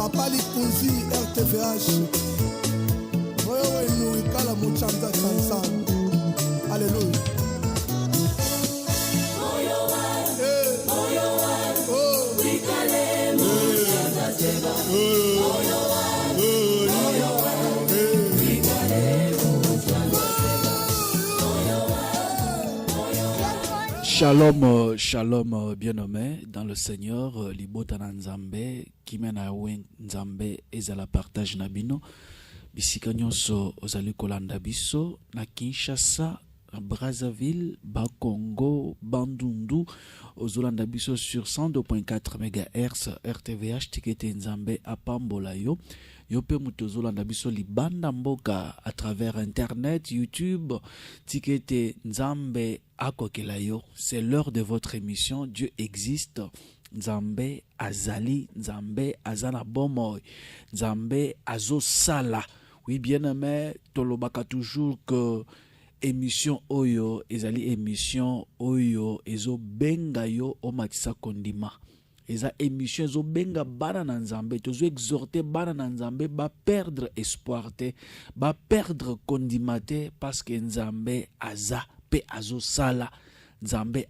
Papa Likunzi RTVH. Wewe ni ikala muchanga sansan. Alléluia. Shalom, shalom, bien-aimé dans le Seigneur, libota na Nzambe, kimena wen Nzambe ezala partage na bino, bisika nyonso ozali kolanda biso na Kinshasa, Brazzaville, Bakongo, Bandundu, ozolanda biso sur 102.4 MHz, RTVH, tikete Nzambe apambola yo. Yope mutozolanda biso libanda mboka à travers internet, YouTube, tikete Nzambe akokela yo. C'est l'heure de votre émission Dieu existe. Nzambe azali, Nzambe azana bomoy, Nzambe azo sala. Oui, bien aimé, tolobaka toujours que émission oyo ezali émission oyo ezo benga yo o matisa kondima. Eza émission ezo benga bana na Nzambe, tozo exhorter bana na Nzambe ba perdre espoir te, ba perdre kondima te, parce que Nzambe aza pe azo sala. Nzambe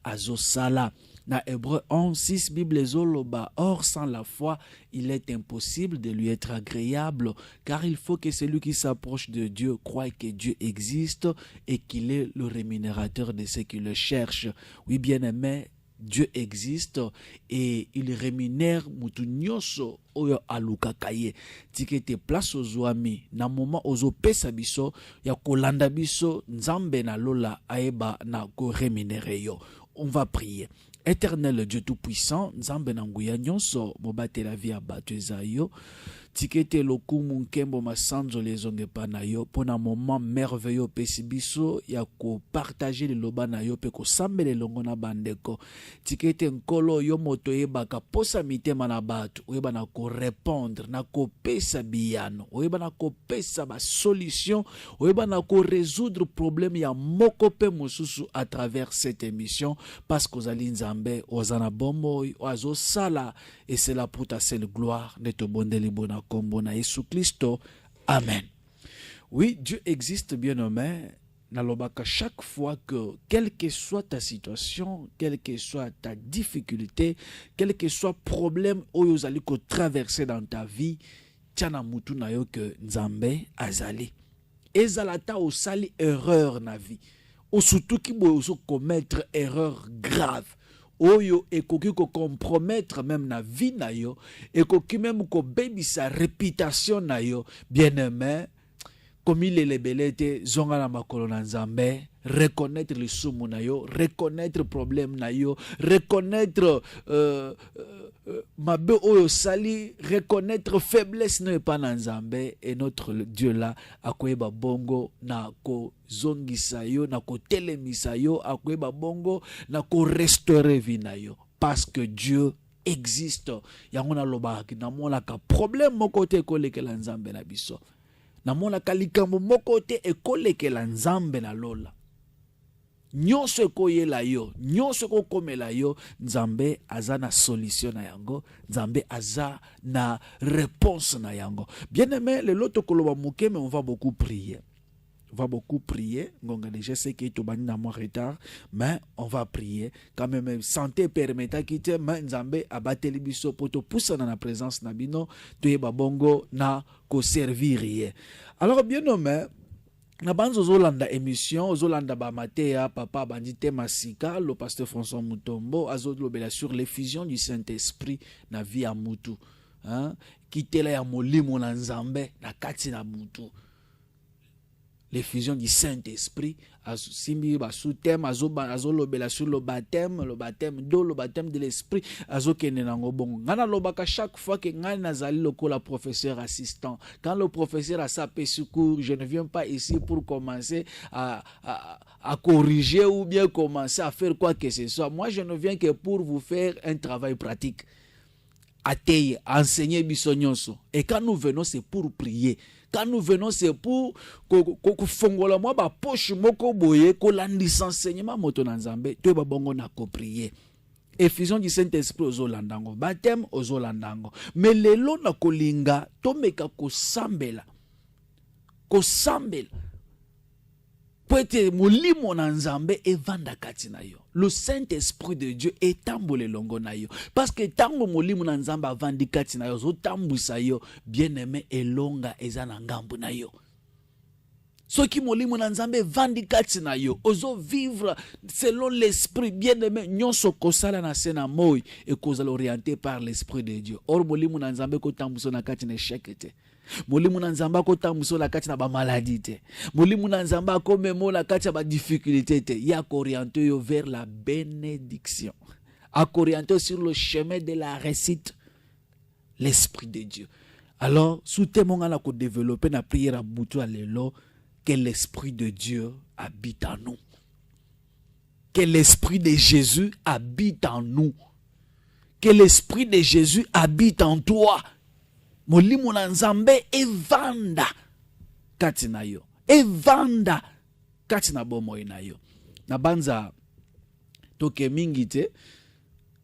azo sala. Na Hébreu 11:6, Bible ezoloba, or sans la foi, il est impossible de lui être agréable, car il faut que celui qui s'approche de Dieu croie que Dieu existe et qu'il est le rémunérateur de ceux qui le cherchent. Oui, bien-aimé, Dieu existe et il rémunère mutu nyonso oyo alukaka ye. Tikete place ozwami na moment ozo pesa biso ya kolanda biso Nzambe na lola aeba na ko rémunérer yo. On va prier. Éternel Dieu Tout-Puissant, Nzambe na nguya nyonso mobate la vie abatu ezayo. Tikete lokumu nkembo masanzo lezonge pa na yo pona moment merveilleux pesi biso ya ko partager le loba na yo pe ko sambele longo na bandeko. Tikete nkolo yo moto yebaka posa mitema na batu oyeba na ko répondre na ko pesa biyano oyeba na ko pesa ba solution oyeba na ko résoudre problème ya moko pe mosusu à travers cette émission parce que ozali Nzambe ozana bomo oazo sala et c'est là pour ta seule gloire de te bondeli bona kombo na Yesu Christo. Amen. Oui, Dieu existe, bien-aimé. Nalobaka chaque fois que, quelle que soit ta situation, quelle que soit ta difficulté, quel que soit problème ou yozali ko traverser dans ta vie, tiana mutu na yo que Nzambe azali. Ezalata osali erreur na vie. Ou surtout ki bo oso commettre erreur grave. Oyo ekoki ko compromettre même na vie na yo, ekoki même ko baby sa réputation na yo, bien-aimé, comme il est lebelete zonga na makolo na Nzambe, reconnaître le sumu na yo, reconnaître problème na yo, reconnaître mabe oyo sali, reconnaître faiblesse no epa na Nzambe, et notre Dieu là akoyeba bongo na ko zongisa yo, na ko telemisa yo, akoyeba bongo na ko restaurer vie na yo, parce que Dieu existe. Yango na lobaki na mona ka problème moko te kolekela Nzambe na biso, na mona ka likambo moko te ekolekela Nzambe na lola. Nyonso ekoyela yo, nyonso ekokomela yo, Nzambe aza na solution na yango, Nzambe aza na réponse na yango. Bien-aimé, le loto koloba muke, mais on va beaucoup prier. On va beaucoup prier. Je sais que tu es en retard, mais on va prier. Quand même, santé permet quitter, mais Nzambe abateli biso poto poussa dans la présence na bino, tu es babongo na ko servir. Alors, bien-aimé, na banzo zolanda émission zolanda ba matea papa bandite masika le pasteur François Mutombo azolobela sur l'effusion du Saint-Esprit na vie ya mutu, hein, kitela ya molimo na Nzambe na kati na mutu. L'effusion du Saint-Esprit, simbi ba sous thème azolobela sur le baptême d'eau, le baptême de l'esprit, azokene nango bongo. Ngana lobaka chaque fois que ngana nazali lokola professeur assistant. Quand le professeur a sa secours, je ne viens pas ici pour commencer à corriger ou bien commencer à faire quoi que ce soit. Moi, je ne viens que pour vous faire un travail pratique. Ateye, enseigner bisonyonso. Et quand nous venons, c'est pour prier. Quand nous venons, c'est pour fongola moi ba poche moko boye ko landis enseignement moto na Nzambe to ba bongo na ko prier. effusion du Saint-Esprit ozolandango, baptême ozolandango. Mais lelo na kolinga tomeka kosambela. Kosambela. Poete molimo na nzambe evanda kati na yo. Le Saint-Esprit de Dieu etambole longo na yo. Parce que tango molimo na nzambe avandi kati na yo, zo tambusa yo, bien-aimé elonga eza na ngambu na yo. Soki molimo na nzambe vandi kati na yo, ozo vivre selon l'esprit, bien-aimé, nyonso kosala na sena moi et kozala orienté par l'Esprit de Dieu. Or molimo na nzambe ko tambuso na kati na échec te. Molimo na nzamba ko tambuso na kati na ba maladie te. Molimo na nzamba ko memo na kati na ba difficulté te. Ya orienté yo vers la bénédiction. A orienté sur le chemin de la réussite, l'Esprit de Dieu. Alors, sous témoin na ko développer na prière à butu alelo que l'Esprit de Dieu habite en nous. Que l'Esprit de Jésus habite en nous. Que l'Esprit de Jésus habite en toi. Molimo na nzambe evanda kati na yo. Evanda kati na bomoi na yo. Na banza toke mingi te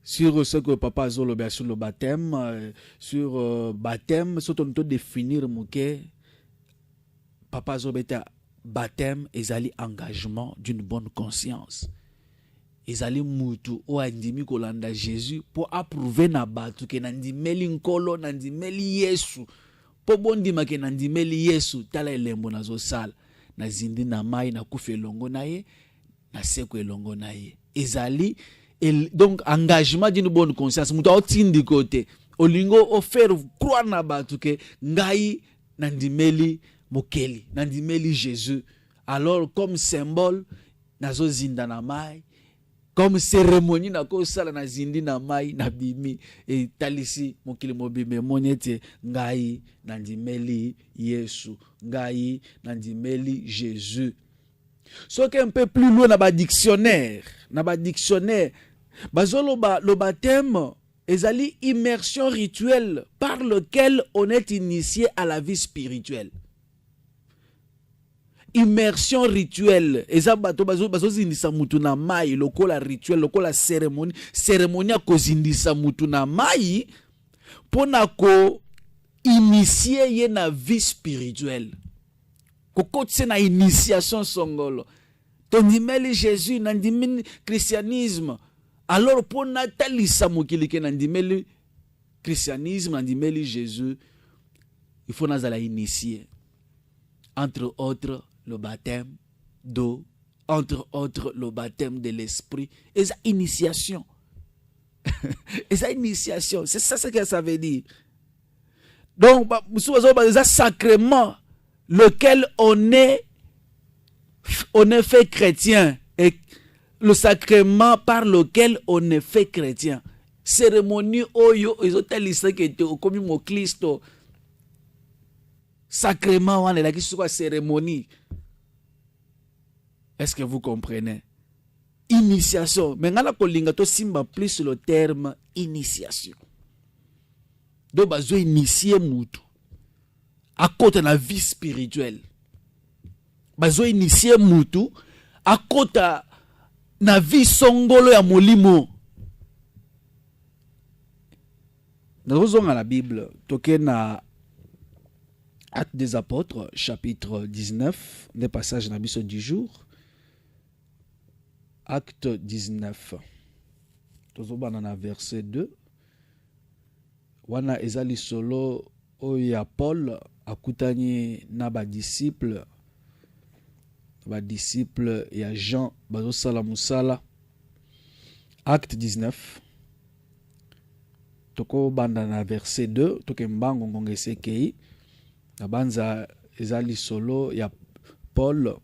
sur ce que papa zolo bien sur le baptême, sur baptême, surtout nous définir mouke papa zolo beta baptême ezali engagement d'une bonne conscience. Ezali mutu o andimi kolanda Jésus pour approuver na batu ke nandimeli nkolo nandimeli Yesu po bondima ke nandimeli Yesu tala elembo nazo sala na zindi na mai na kufe longo na ye na seko elongo na ye. Ezali donc engagement d'une bonne conscience mutu otindi kote olingo o faire croire na batu ke ngai nandimeli mokeli nandimeli Jésus. Alors comme symbole nazo zinda na mai, comme cérémonie na ko sala na zindi na mai na bimi et talisi mokili mobimbe monyete ngai nandimeli Yesu, ngai nandimeli Jésus. So que un peu plus loin na ba dictionnaire bazolo le baptême ezali immersion rituelle par lequel on est initié à la vie spirituelle. Immersion rituelle eza bato bazozindisa mutu na mai lokola rituel lokola cérémonie kozindisa mutu na mai pona ko initier ye na vie spirituelle kokotse na initiation songolo tondimeli Jésus nandimeli christianisme. Alors pona talisa mokili ke nandimeli christianisme nandimeli Jésus, il faut nazala initier, entre autres le baptême d'eau, entre autres le baptême de l'esprit. Et ça, initiation. Et ça, initiation. C'est ça ce que ça veut dire. Donc, c'est sacrement lequel on est fait chrétien. Et le sacrement par lequel on est fait chrétien. Cérémonie oyo, ils ont tel que tu es comme mon Christo. Sacrement, on est là qui soit cérémonie. Est-ce que vous comprenez? Initiation. Mais ngala kolinga to simba plus le terme initiation. Donc bazo initier mutu à côté na vie spirituelle. Bazo initier mutu à côté na vie songolo ya molimo. Nous avons la Bible, toke na Actes des Apôtres, chapitre 19, des passages na biso du jour. Acte 19. Tozobana na verset 2. Wana ezali solo oya Paul akutani na ba disciple ya Jean bazo sala musala. Acte 19. Toko banda na verset 2, toke mbango ngongese kei. Na banza ezali solo ya Paul.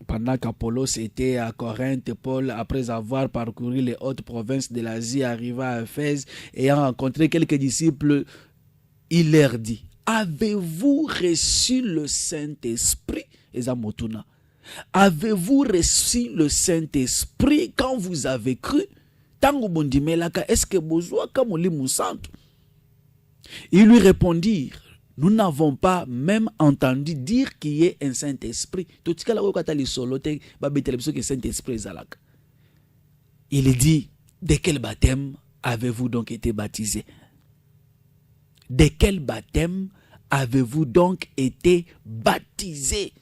Pendant qu'Apollos était à Corinthe, Paul, après avoir parcouru les hautes provinces de l'Asie, arriva à Éphèse, ayant rencontré quelques disciples, il leur dit, avez-vous reçu le Saint-Esprit? Avez-vous reçu le Saint-Esprit quand vous avez cru? Est-ce que ils lui répondirent, nous n'avons pas même entendu dire qu'il y ait un Saint-Esprit. Il dit, De quel baptême avez-vous donc été baptisé? De quel baptême avez-vous donc été baptisé?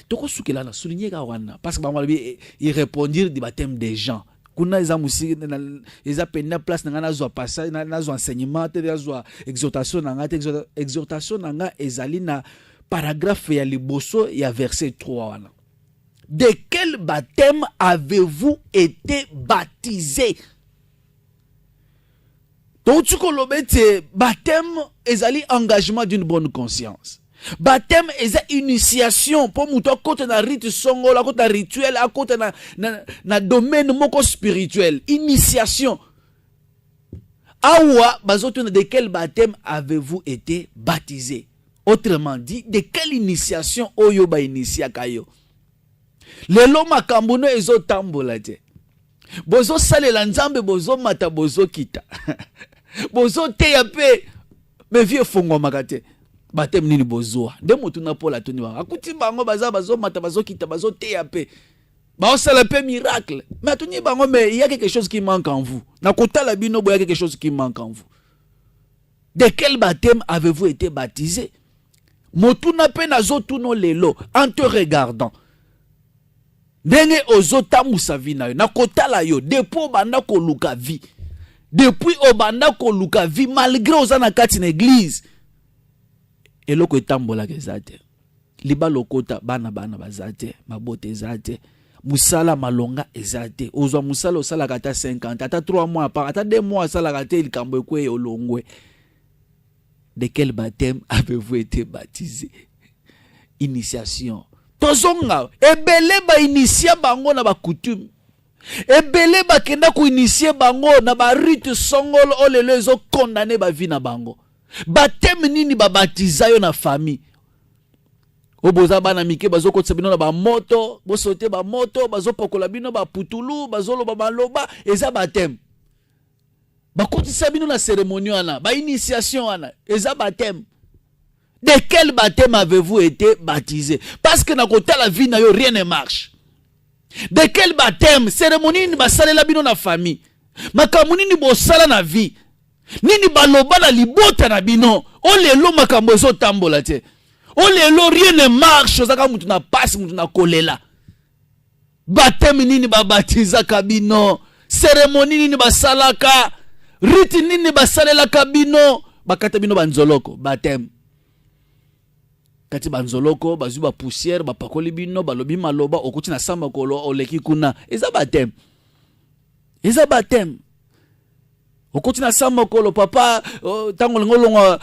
Toko soukela na souligner kawana parce que il répondir du baptême des gens. Kuna eza musiki eza pena place nanga nazwa passage nazwa enseignement te nazwa exhortation nanga te exhortation nanga ezali na paragraphe ya liboso ya verset 3 wana. De quel baptême avez-vous été baptisé? Donc tu kolobete baptême ezali engagement d'une bonne conscience. Baptême est une initiation pour muto côté na rite songolo côté na rituel à côté na domaine moko spirituel, initiation. Awa bazoto de quel baptême avez-vous été baptisé? Autrement dit, de quelle initiation oyo ba initia kayo? Lelo makambo no ezo tambola te. Bozo salela nzambe bozo mata bozo kita. Bozo teya pe me vie fongo makate. Baptême nini bozoa. De motu na pola toni wa. Akuti bango bazo mata bazo kita bazo teya pe. Ba osala pe miracle. Mais atuni bango mais il y a quelque chose qui manque en vous. Na kotala bino boya quelque chose qui manque en vous. De quel baptême avez-vous été baptisé? Motu na pe nazo tuno lelo en te regardant. Ndenge ozota musavi na yo. Na kotala yo depuis banda ko luka vie. Depuis obanda ko luka vie malgré ozana kati na église. Eloko etambola kezate. Liba lokota bana bazate, mabote ezate. Musala malonga ezate. Ozwa musala osala kata 50, ata 3 mois par, ata 2 mois sala kata likambo ekwe olongwe. De quel baptême avez-vous été baptisé? Initiation. Tozonga, ebele ba initia bango na ba coutume. Ebele ba kenda ku initier bango na ba rite songolo olelo ezo condamner ba vie na bango. Baptême nini ba baptiza yo na famille. Oboza bana mike bazo kotsa bino na ba moto, bo sote ba moto, bazo pokola bino ba putulu, bazolo ba maloba, eza baptême. Ba kotisa bino na cérémonie wana, ba initiation wana, eza baptême. De quel baptême avez-vous été baptisé? Parce que na kota la vie na yo rien ne marche. De quel baptême? Cérémonie ni ba salela bino na famille. Makambo nini bo sala na vie. Nini baloba na libota na bino. O lelo makambo ezo tambola te. O lelo rien ne marche. Ozaka mutu na passe mutu na kolela. Baptême nini ba baptiza kabino. Cérémonie nini ba salaka. Rite nini ba salela kabino. Bakata bino banzoloko. Baptême. Kati banzoloko bazu ba poussière ba pakoli bino balobi maloba okuti na samba kolo oleki kuna. Eza baptême. Eza baptême. Okuti na samba kolo papa tango ngolongwa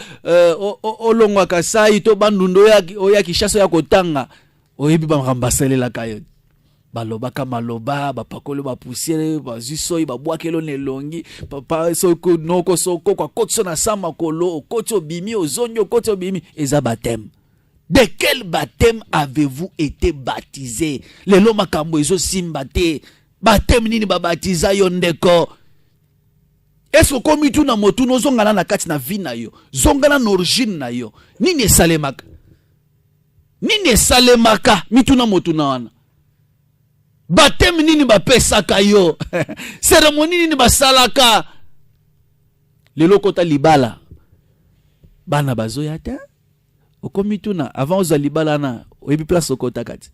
olongwa kasai to bandundo ya kishaso ya kotanga oyebi ba rambaselela kayo baloba ka maloba ba pakolo ba poussière bazu soyi ba bwakelo nelongi papa soko noko soko kwa kotso na samba kolo okotso bimi ozonyo okotso bimi eza baptême. De quel baptême avez-vous été baptisé? Lelo makambo ezo simba te. Baptême nini ba baptiza yo ndeko? Est-ce que comme tu na motu no zongana na kati na vie na yo, zongana na origine na yo, nini esalemaka? Nini esalemaka mitu na motu na wana? Baptême nini ba pesaka yo? Cérémonie nini ba salaka? Lelo kota libala. Bana bazoya ta? Okomituna avant ozalibala na oyebi place okota kati.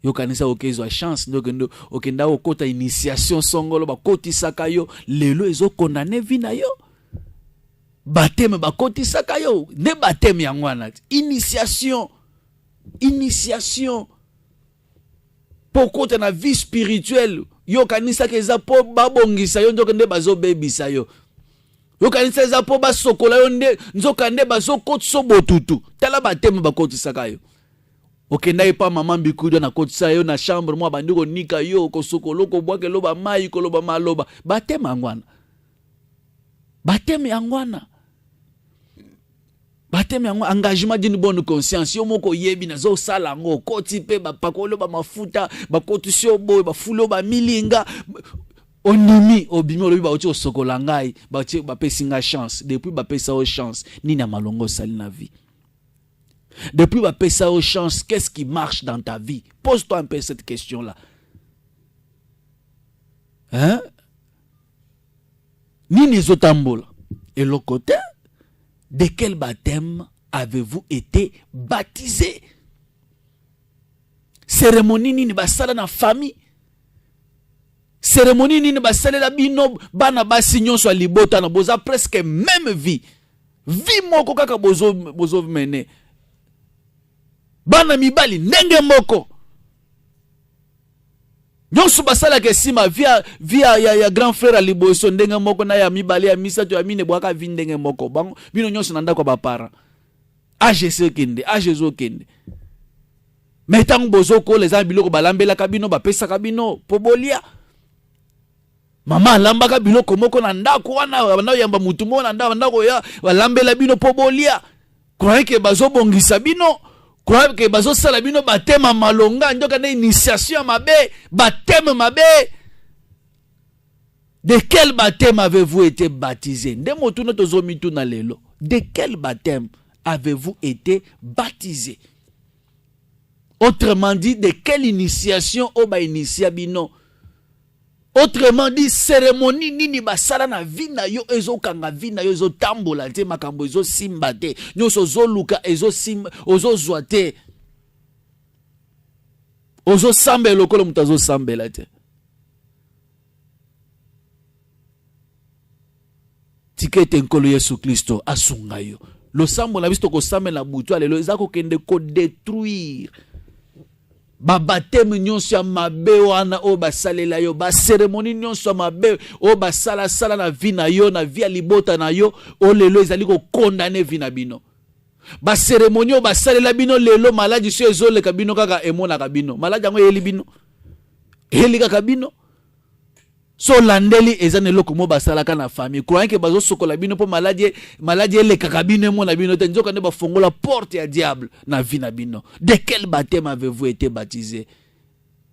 Yo kanisa okezwa chance ndo okenda okota initiation songolo bakotisaka yo lelo ezo condamner vie na yo. Baptême bakotisaka yo ne baptême yango wana. Initiation pokota na vie spirituelle yo kanisa keza po babongisa yo ndo kende bazo bebisa yo. Yo kanisa eza po ba sokola yo nde nzoka nde bazo kotso botutu tala baptême bakotisaka yo. Okenda epa mama mbikudo na kotisa yo na chambre mwa bandiko nika yo ko sokolo ko bwake loba mai ko loba maloba baptême angwana. Baptême angwana. Baptême angwana engagement d'une bonne conscience yo moko yebi na zo sala ngo koti pe ba pakolo ba mafuta ba kotisio boy ba fulo ba milinga onimi obimi olobi ba oti osokola ngai ba oti ba pesinga chance depuis ba pesa o chance ni na malongo sali na vie. Depuis ba pesa o chance, qu'est-ce qui marche dans ta vie? Pose-toi un peu cette question-là. hein? Nini ezotambola. Et le côté, de quel baptême avez-vous été baptisé? Cérémonie nini basala na famille? Cérémonie nini basala la bino bana basi nyonso libota na boza presque même vie. Vie moko kaka bozo mene. Bana mibali ndenge moko. Nyonso basala ke sima via ya grand frère liboso ndenge moko na ya mibali ya misato ya mine bwaka vi ndenge moko. Bango bino nyonso nanda kwa bapara. AGC kende, AGZO kende. Metango bozo ko les biloko balambela kabino bapesa kabino pobolia. Mama lambaka biloko moko na ndako wana na yamba mutu mo na ndako ya balambela bino pobolia. Croyez que bazo bongisa bino, croyez que bazo sala bino batema malonga ndoka na initiation mabe, baptême mabe. De quel baptême avez-vous été baptisé? Nde motu na tozo mitu na lelo. De quel baptême avez-vous été baptisé? Autrement dit, de quelle initiation oba initia bino? Autrement dit, cérémonie nini basala na vina yo ezo kanga vina yo ezo tambola te makambo ezo simba te nyoso zo luka ezo simba ozo zoate ozo sambe lokolo mutazo sambela te. Tikete nkolo Yesu Kristo asunga yo. Lo sambo na bisto ko sambe na butu alelo ezako kende ko détruire. Ba baptême nyonso ya mabe wana o basalela yo, ba cérémonie nyonso ya mabe o basala sala na vie na yo, na vie libota na yo, o lelo ezali ko condamner vie na bino. Ba cérémonie o basalela bino lelo maladi so ezoleka bino kaka emona ka bino. Maladi yango yeli bino. Yeli kaka bino. So landeli ezane loko mo basalaka na famille. Croyez que bazo sokola bino po maladie ele kakabino mo na bino te nzoka ne ba fongola porte ya diable na vie na bino. De quel baptême avez-vous été baptisé?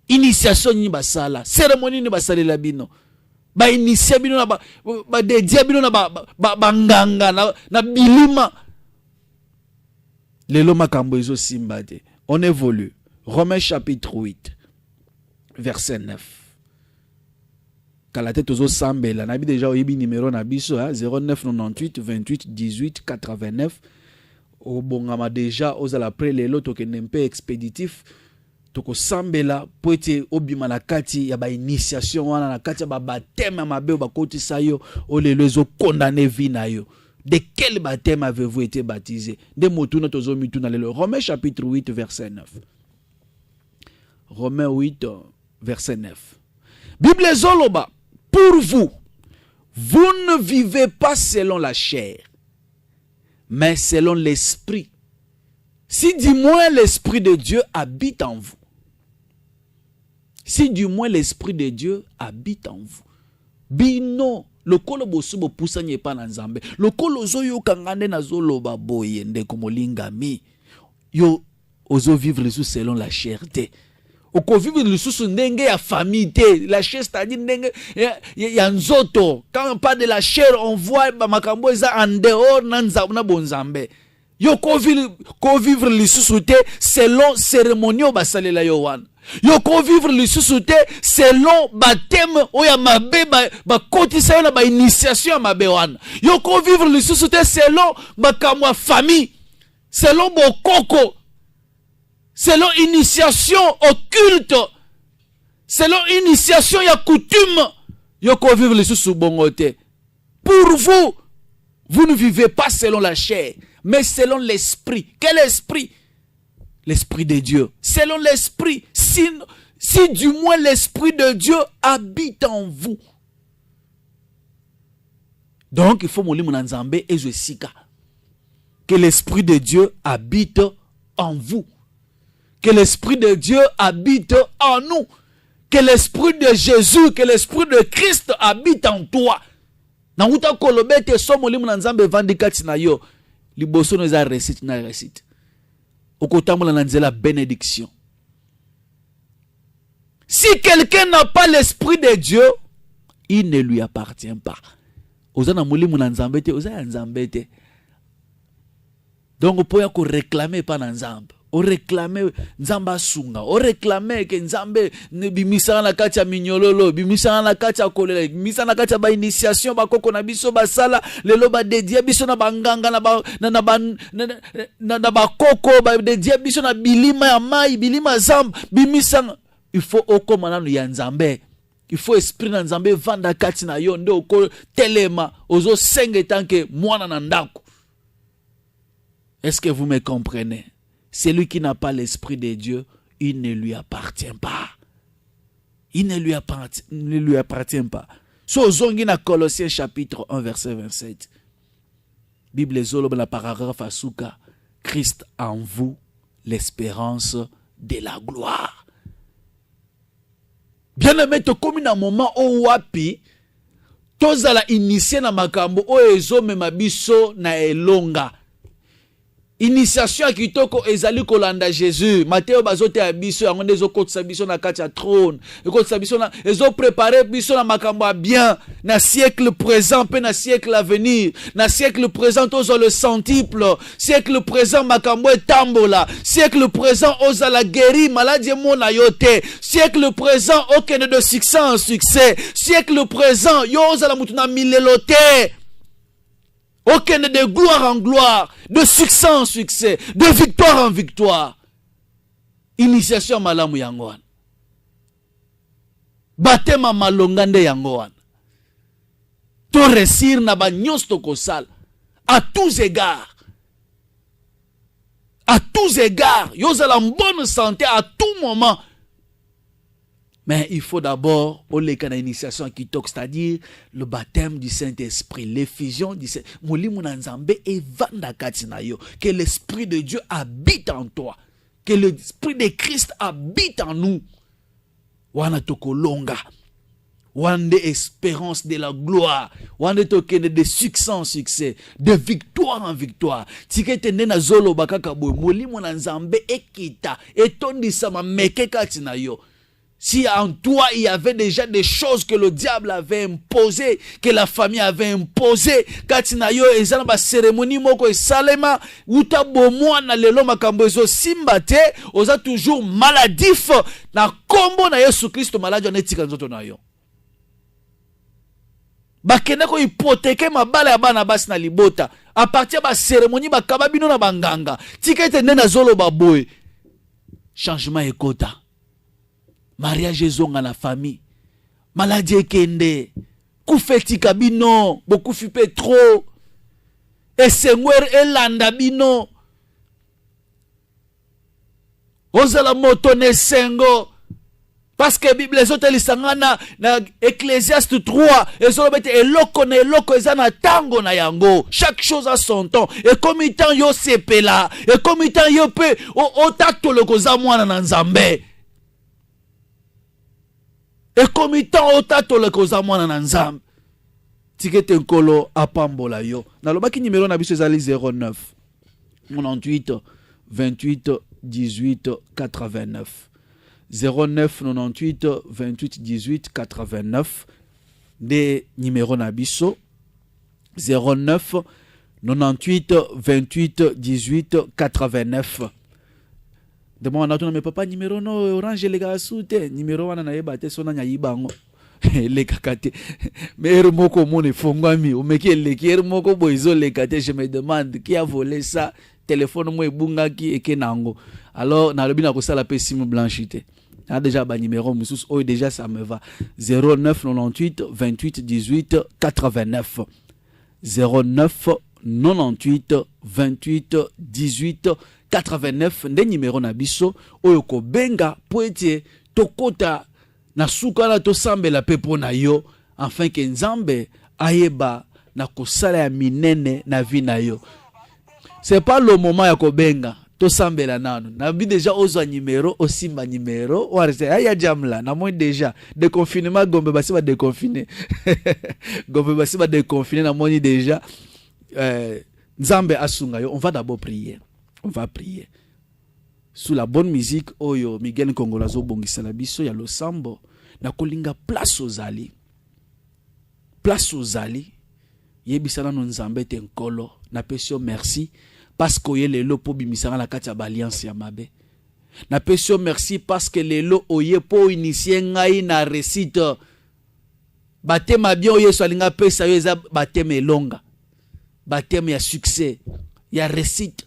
Initiation ni basala, cérémonie ni basala la bino. Ba initia bino na ba dédié bino na ba nganga na bilima. Lelo makambo ezo simbade. On évolue. Romains chapitre 8 verset 9. Kalate tozo sambela nabi déjà oyebi numéro na biso 0998 28 18 89 obongama déjà ozala après lelo tokende mpe expéditif toko sambela po ete obima na kati ya ba initiation wana na kati ya ba baptême mabe ba kotisa yo o lelo ezo condamner vie na yo. De quel baptême avez-vous été baptisé? De motuna tozo mituna lelo. Romains chapitre 8 verset 9. Romains 8 verset 9. Bible zoloba. Pour vous, vous ne vivez pas selon la chair, mais selon l'esprit. Si du moins l'esprit de Dieu habite en vous. Si du moins l'esprit de Dieu habite en vous. Bino, le kolo bosubo pusanye pa na nzambe. Le kolo zo yo kangande na zolo baboye ndeko molingami. Yo ozo vivre sous selon la chair te. Oko vivre lisusu ndenge ya famille te. La chair c'est-à-dire ndenge ya nzoto. Quand on parle de la chair, on voit makambo eza en dehors na bonzambe. Yo ko vivre lisusu te selon cérémonie basalela yo wana. Yo ko vivre lisusu te selon baptême oya mabe ba kotisa na ba initiation mabe wana. Yo ko vivre lisusu te selon makamwa famille. Selon bokoko. Selon initiation occulte, selon initiation ya coutume, yoko vivre les sous bongote. Pour vous, vous ne vivez pas selon la chair, mais selon l'esprit. Quel esprit? L'esprit de Dieu. Selon l'esprit, si du moins l'esprit de Dieu habite en vous. Donc il faut moulir mon nzambe et je sika. Que l'esprit de Dieu habite en vous. Que l'esprit de Dieu habite en nous. Que l'esprit de Jésus, que l'esprit de Christ habite en toi. Na uta kolobete somo limu na nzambe vandikati na yo. Liboso no za recite na recite. Okotamula na nzela bénédiction. Si quelqu'un n'a pas l'esprit de Dieu, il ne lui appartient pas. Ozana mulimu na nzambe te, ozana nzambe te. Donc on peut réclamer pas na nzambe. on réclamait Nzamba Sunga, on réclamait que Nzambe ne bimisa na kati ya minyololo, bimisa na kati ya kolele, bimisa na kati ya ba initiation ba koko na biso ba sala, lelo ba dédié biso na banganga na ba koko ba dédié biso na bilima ya mai, bilima zamba, bimisa. Il faut okomana no ya Nzambe. Il faut esprit na Nzambe vanda kati na yo nde oko telema ozo senge tanke mwana na ndako. Est-ce que vous me comprenez? Celui qui n'a pas l'esprit de Dieu, il ne lui appartient pas. Il ne lui appartient pas. So zongi na Colossiens chapitre 1 verset 27. Bible zolo la paragraphe asuka. Christ en vous, l'espérance de la gloire. Bien aimé, to komi na moment o wapi tozala initié na makambo o ezo mema biso na elonga. Initiation kitoko ezali kolanda Jésus. Matthieu bazote ya biso yango ndezo kotisa biso na kati ya trône. Ekotisa biso na ezo préparer biso na makambo ya bien na siècle présent pe na siècle à venir. Na siècle présent ozo le centuple. Siècle présent makambo etambola. Siècle présent oza la guéri maladie mona yote. Siècle présent okende de succès en succès. Siècle présent yo oza la mutu na milelote. Aucun de gloire en gloire, de succès en succès, de victoire en victoire. Initiation malamu yangoan. Batema malongande yangoan. To resir na ba nyos to kosal. À tous égards. À tous égards. Yo zala en bonne santé à tout moment. Mais il faut d'abord, au lieu d'une initiation qui toque, c'est-à-dire le baptême du Saint-Esprit, l'effusion du Saint-Esprit. Que l'Esprit de Dieu habite en toi. Que l'Esprit de Christ habite en nous. Wana toko longa. Wande espérance de la gloire. Wande tokene de succès en succès. De victoire en victoire. Tikete nena zolo bakaka boy. Molimo na nzambe ekita. Etondisa ma mekeka tina yo. Si en toi il y avait déjà des choses que le diable avait imposées, que la famille avait imposées, katina yo ezana ba cérémonie moko esalema, uta bomwa na lelo makambo ezo simbate, oza toujours maladif na kombo na Yesu Kristo maladi onetika nzoto na yo. Bakene ko hypothèque mabala ya bana basi na libota, à partir ba cérémonie ba kababino na banganga, tikete nena zolo baboy. Changement ekota. Mariage ezonga na famille. Maladie ekende. Kufeti kabino. Beaucoup fupe trop. Esengwer elanda bino. Ozala moto ne sengo. Parce que Bible ezote lisangana na Ecclésiaste 3. Ezolobete eloko na eloko ezana tango na yango. Chaque chose a son temps. Et comme il temps yo sepela. Et comme il temps yo pe otato loko za mwana na nzambe. Et comme il temps otato le koza mwana na nzambe. Tikete nkolo apambola yo. Nalobaki numéro na biso ezali 09 98 28 18 89. 09 98 28 18 89. De numéro na biso 09 98 28 18 89. Demain, on a mais papa numéro no orange les gars soute numéro wana na yebate sona nya yibango les kakate mais moko mone fongwami o meki le kier moko boizo les kate je me demande qui a volé ça téléphone mo ebunga ki ekenango alors na lobi na ko sala pe sim blanchité a déjà ba numéro musus o déjà ça me va 09 98 28 18 89 09 98 28 18 89 nde numéro na biso oyo ko benga poetie tokota na suka na to sambela pepo na yo afin que nzambe ayeba na kosala ya minene na vie na yo. C'est pas le moment ya ko benga to sambela nanu na bi déjà ozo numéro osimba numéro ou arrêter aya jamla na moi déjà de confinement gombe basi ba déconfiné gombe basi ba déconfiné na moi déjà nzambe asunga yo. On va d'abord prier. On va prier. Sous la bonne musique, oyo Miguel Kongolazo bongisa la biso ya losambo na kolinga place aux ali. Place aux ali. Yebisana no nzambe te nkolo na pesio merci parce que oye lelo po bimisanga na kati ya alliance ya mabe. Na pesio merci parce que lelo oye po initier ngai na réussite. Batema bien oye so alinga pesa yo eza batema elonga. Batema ya succès, ya réussite.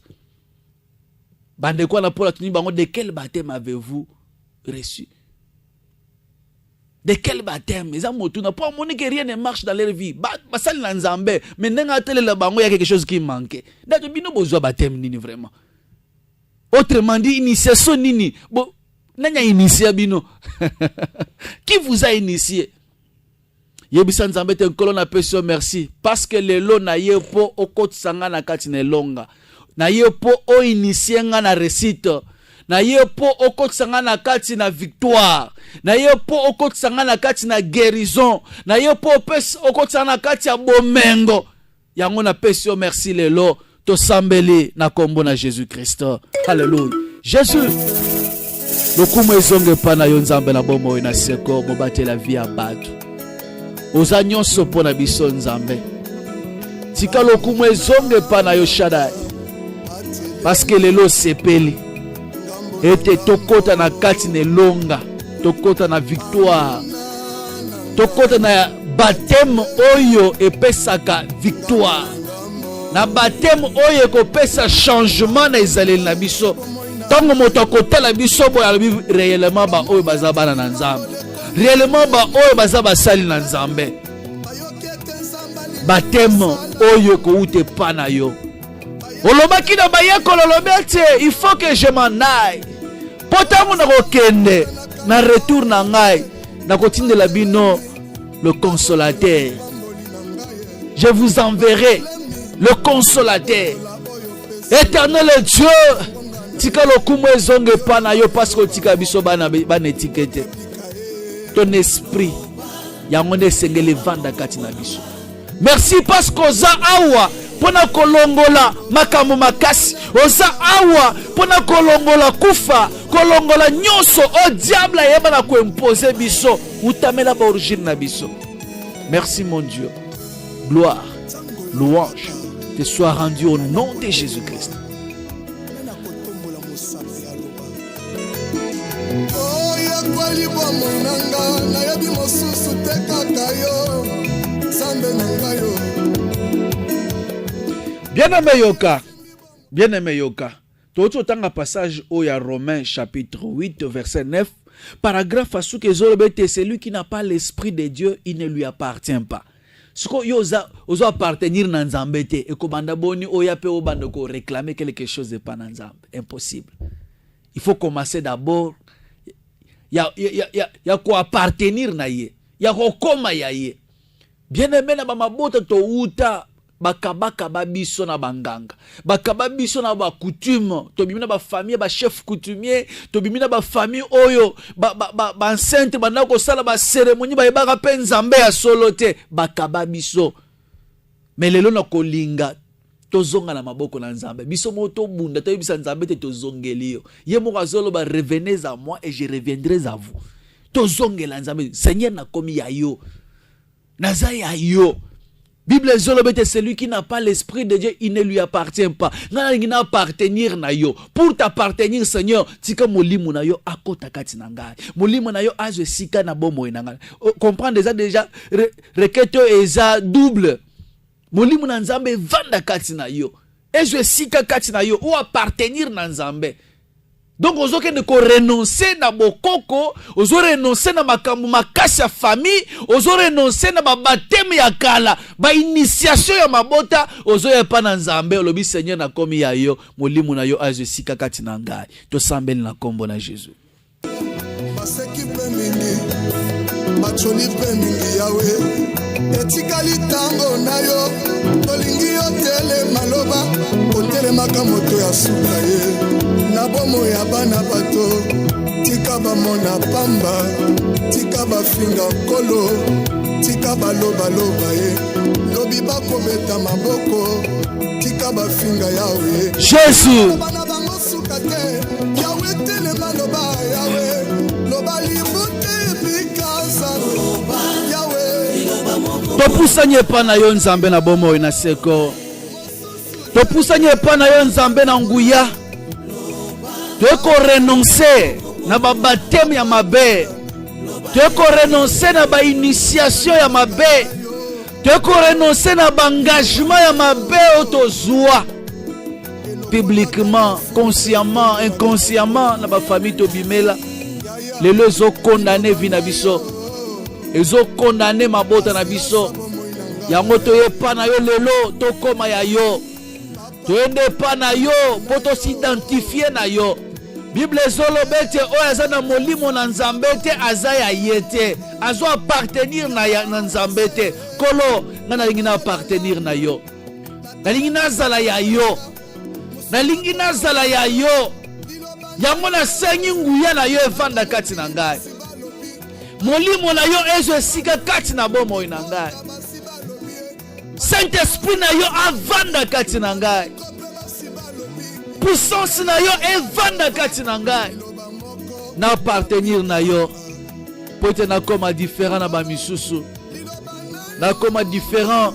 Bande quoi na pola tuni bango de quel baptême avez-vous reçu? De quel baptême? Ils ont motu pour montrer que rien ne marche dans leur vie. Basali na nzambe, mais n'enga tele la bango ya quelque chose qui manque. D'ailleurs bino besoin baptême nini vraiment. Autrement dit initiation nini. Bon, nanya initié bino. Qui vous a initié? Yebisa nzambe te nkolo na peso merci parce que lelo na ye po okotsanga na kati na longa. Na ye po o initié nga na réussite. Na ye po okotsanga na kati na victoire. Na ye po okotsanga na kati na guérison. Na ye po okotsanga na kati ya bomengo. Yango na peso merci lelo to sambeli na kombo na Jésus Christ. Alléluia. Jésus. Lokumu ezonge pa na yo nzambe na bomo na seko mobate la vie à batu. Oza nyonso po na biso nzambe. Tika lokumu ezonge pa na yo Shaddai. Parce que lelo sepeli. Ete tokota na kati ne longa. Tokota na victoire. Tokota na baptême oyo epesaka victoire. Na baptême oyo kopesa changement na ezaleli na biso. Tango moto akotala biso boya réellement ba oyo baza bana na nzambe. Réellement ba oyo baza basali na nzambe. Baptême oyo ko ute pa na yo. Olobaki na bayeko lolobete, il faut que je m'en aille. Potango na kokende na retour na ngai na kotinde la bino le consolateur. Je vous enverrai le consolateur. Éternel Dieu, tika lokumu ezonge pa na yo parce que tika biso bana étiquette. Ton esprit yango ne sengeli vanda kati na biso. Merci parce que oza awa pona kolongola makambo makasi, oza awa pona kolongola kufa, kolongola nyonso o diable yeba na ko imposer biso utamela ba origine na biso. Merci mon Dieu. Gloire, louange te soit rendue au nom de Jésus-Christ. Bien-aimé Yoka, tout autant un passage au Romains chapitre 8 verset 9, paragraphe à ce que celui qui n'a pas l'esprit de Dieu, il ne lui appartient pas. Ce que yoza appartenir dans Nzambe et que banda boni oya pe obanda ko réclamer quelque chose de pas dans Nzambe, impossible. Il faut commencer d'abord ya ko appartenir na ye, ya ko koma ya ye. Bien-aimé na ba mabota to uta bakabaka babiso na banganga, bakababiso na ba coutume, to bimina ba famille ba chef coutumier, to bimina ba famille oyo ba enceinte banda ko sala ba cérémonie ba yebaka pe Nzambe ya solo te, bakababiso. Mais lelo na kolinga tozonga na maboko na Nzambe. Biso moto bunda to yebisa Nzambe te tozongeli yo. Ye mo azolo ba revenez à moi et je reviendrai à vous. Tozongela Nzambe. Seigneur na komi ya yo. Naza ya yo. Bible zolobete, celui qui n'a pas l'esprit de Dieu, il ne lui appartient pas. Il n'a appartenir na yo. Pour t'appartenir, Seigneur, tika molimu na yo akota kati na ngai. Molimu na yo aje sika na bomo na ngai. Comprendre déjà requête eza double. Molimu na Nzambe vanda kati na yo. Aje sika kati na yo ou appartenir na Nzambe. Donc ozo ke ne ko renoncer na bokoko, ozo renoncer na makambu makasi ya famille, ozo renoncer na baptême ya kala, ba initiation ya mabota, ozo ya pa na Nzambe, olobi Seigneur na komi ya yo, molimu na yo aje sika kati na ngai. To sambeli na kombo na Jésus. Baseki pe mingi, bachoni pe mingi yawe, etikali tango na yo, tolingi yo tele maloba, otele makamoto ya suka ye. Nabomo ya bana bato, tika ba mona pamba, tika ba finga kolo, tika ba loba loba ye, lobi ba kobeta maboko, tika ba finga yawe. Jésus. Bana bango sukate, yawe tele maloba yawe, loba libote bikaza loba yawe. Topusanye pa na yo Nzambe na bomo na seko. topusanye epa na yo nzambe na nguya, toyeko renoncer na babateme ya mabe, toyeko renoncer na bainitiation ya mabe, toyeko renoncer na baengagement ya mabe otozwa publiquement, consciemment, inconsciemment na bafamille tobimela. Lelo ezo condamné vi na biso, ezo condamné mabota na biso. Yango toyepa na yo lelo tokoma ya yo, toende pa na yo po tosidentifier na yo. Bible ezoloba ete oyo aza na molimo na nzambe te aza ya ye te, azo appartenir na nzambe te. Kolo nga nalingi na appartenir na yo, nalingi nazala ya yo, nalingi nazala ya yo. Yango nasengi nguya na yo evanda kati na ngai, molimo na yo ezo esika kati na bomoi na ngai, Saint-Esprit na yo avanda kati na ngai, puissance na yo evanda kati na ngai, na appartenir na yo. Po ete nakoma différent na bamisusu, nakoma différent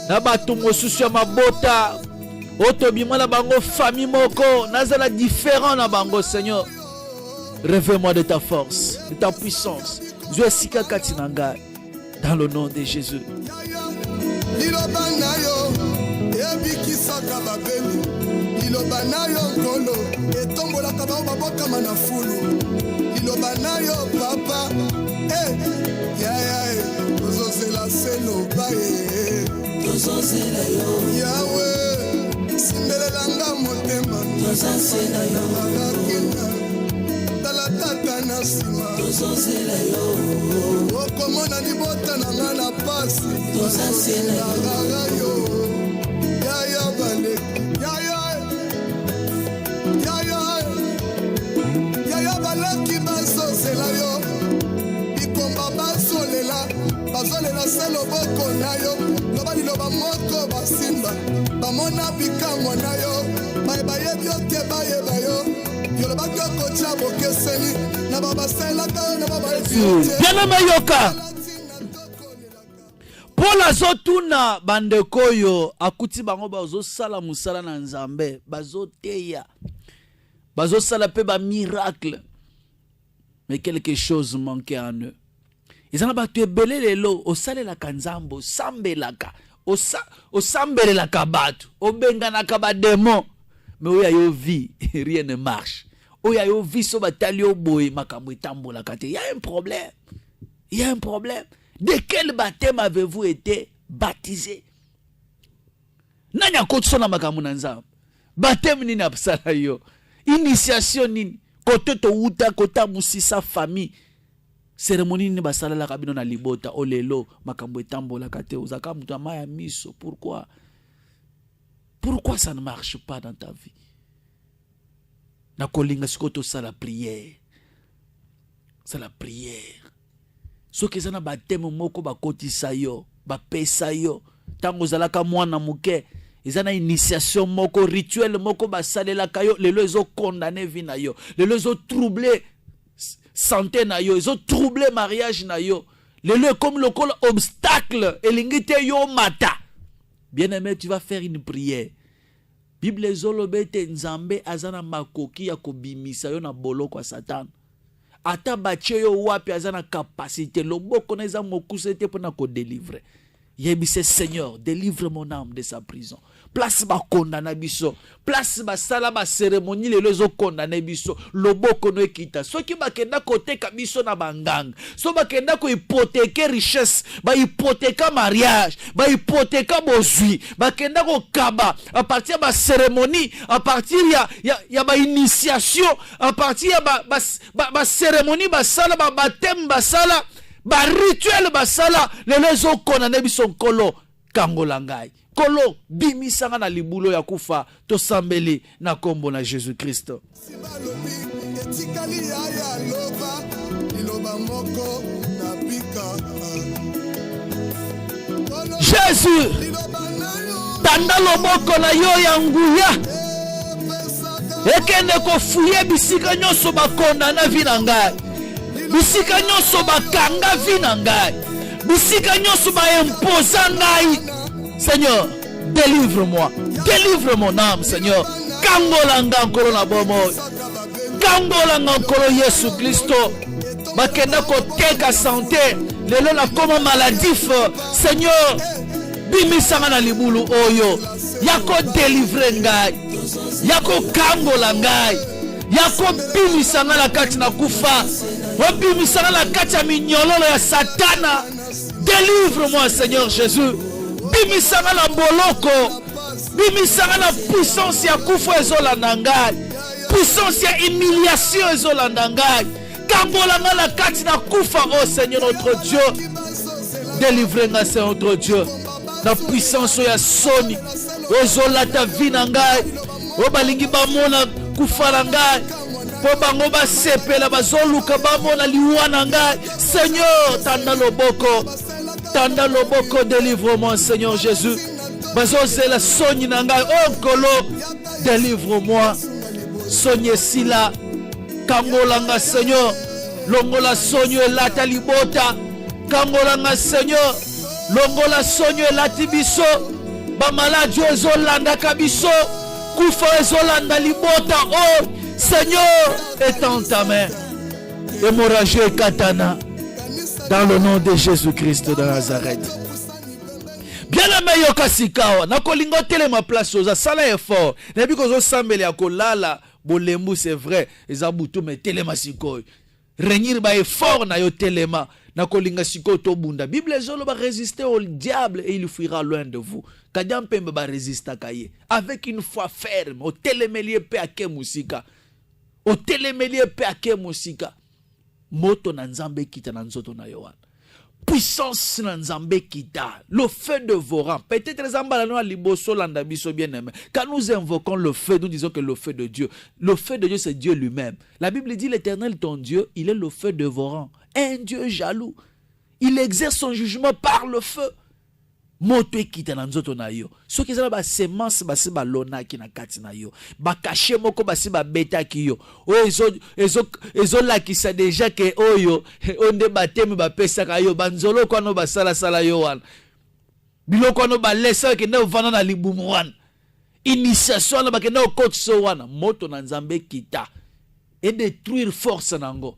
na bato mosusu ya mabota otobima na bango famille moko, nazala différent na bango. Seigneur, révèle-moi de ta force, de ta puissance. Dieu esika kati na ngai, dans le nom de Jésus. Liloba na yo ebikisaka babeli, liloba na yo nkolo etombolaka bao babokama na fulu, liloba na yo papa yaya tozozela seloba tozozela yo yawe simbelelanga motema tozazela yo agakina tala tata na nsima tozozela yo okomona libota na nga na pasi tozazela yo yaya baleki yaya baleki bazozela yo bikomba bazolela se loboko na yo loba liloba moko basimba bamona bikamwa na yo bayebi yo te bayeba yo yolobaki okotya bokeseni na babasalelaka yo na babayebi yo te bienama yoka Paul azotuna bandeko oyo akuti bango bazosala musala na nzambe, bazoteya, bazosala pe ba miracle, mais quelque chose manquait en eux. Ils en ont battu ebele lelo osalelaka nzambe, osambelelaka bato, obenganaka ba démon, mais oya yo vie rien ne marche. Oya yo vie so batali oboye makambo etambolaka te. Il y a un problème. Il y a un problème. De quel baptême avez-vous été baptisé? Nanya koto na makambo na nzambe. Baptême nini apsala yo? Initiation nini? Kote to uta kota musisa famille. Cérémonie nini basala la kabino na libota olelo makambo etambolaka te. Ozaka mutu amaya miso. Pourquoi? Pourquoi ça ne marche pas dans ta vie? Na kolinga sikoto sa la prière. C'est la prière. So que zana batemo moko bakotisa yo, bapesa yo, tango zalaka mwana muke, ezana initiation moko, rituel moko basalelaka yo, lelo ezo condamné vie na yo, lelo ezo troublé santé na yo, ezo troublé mariage na yo, lelo comme le col obstacle, elingite yo mata. Bien-aimé, tu vas faire une prière. Bible ezolobete nzambe azana makoki ya kobimisa yo na boloko ya Satan. Ata bache yo wapi azana capacité loboko na eza mokusete pona ko délivrer. Yebise Seigneur, délivre mon âme de sa prison. Place ba condamna biso, place ba sala ba cérémonie le lezo condamné biso, loboko no ekita. Soki ba kenda kote ka biso na banganga. So ba kenda ko hypothéquer richesse, ba hypothéquer mariage, ba hypothéquer bozui, ba kenda ko kaba à partir ba cérémonie, à partir ya ba initiation, à partir ya ba cérémonie ba sala ba baptême ba sala ba rituel basala lelezo condamné biso nkolo kangolangai kolo bimisanga na libulo ya kufa to sambeli na kombo na Jésus Christ. Jésus tanda loboko na yo ya nguya ekende kofuye bisika nyonso bakondana vi na ngai, bisika nyonso bakanga vi na ngai, bisika nyonso baimposa ngai. Seigneur, Délivre-moi. Délivre mon âme, Seigneur. Kangolanga nkolo na bomo. Kangolanga nkolo Yesu Christo. Bakenda koteka santé. Lelo na koma maladif. Seigneur, bimisanga na libulu oyo. Yako délivre ngai. Yako kangola ngai. Yako bimisanga na kati na kufa. Bimisanga na kati ya minyololo ya Satana. Délivre-moi, Seigneur Jésus. Bimisanga na boloko. Bimisanga na puissance ya kufa ezolanda ngai. Puissance ya humiliation ezolanda ngai. Kambolanga na kati na kufa, oh Seigneur notre Dieu. Délivre-moi, Seigneur notre Dieu. Na puissance ya soni. Ezolata vie na ngai. O balingi bamona kufa na ngai. Po bango basepela bazoluka bamona liwa na ngai. Seigneur, tanda loboko. Tanda loboko, délivre-moi, Seigneur Jésus. Bazozela soni na ngai. Oh Nkolo, délivre-moi. Soni esila. Kangolanga, Seigneur. Longola soni elata libota. Kangolanga, Seigneur. Longola soni elati biso. Bamaladi ezolanda kabiso. Kufa ezolanda libota. Oh Seigneur, étends ta main. Hémorragie katana. Dans le nom de Jésus-Christ de Nazareth. Bien aimé yokasikao. Nakolingo telema place oza sala effort. Nebi kozo sambele akolala bolembu, c'est vrai. Ezabutu me telema sikoy. Renir ba effort na yo telema. Nakolinga sikoy to bunda. Bible zolo ba résister au diable et il fuira loin de vous. Kadiampembe ba résister kaye. Avec une foi ferme. Au telemelie pe ake musika. Au telemelie pe ake musika. Moto na nzambe kita na nzoto na yowan. Puissance na nzambe kita. Le feu dévorant. Peut-être les ambalano liboso landa biso bien aimé. Quand nous invoquons le feu, nous disons que le feu de Dieu. Le feu de Dieu, c'est Dieu lui-même. La Bible dit l'Éternel, ton Dieu, il est le feu dévorant. Un Dieu jaloux. Il exerce son jugement par le feu. Moto ekita na nzoto na yo. So ki zala ba semence basi ba lona ki na kati na yo. Ba caché moko basi ba beta ki yo. O ezo la ki sa déjà ke oyo onde bateme ba pesa ka yo banzolo kwano ba sala yo wan. Biloko no ba lesa ke na vana na libumu wan. Initiation na ba ke na coach so wan. Moto na nzambe kita et détruire force nango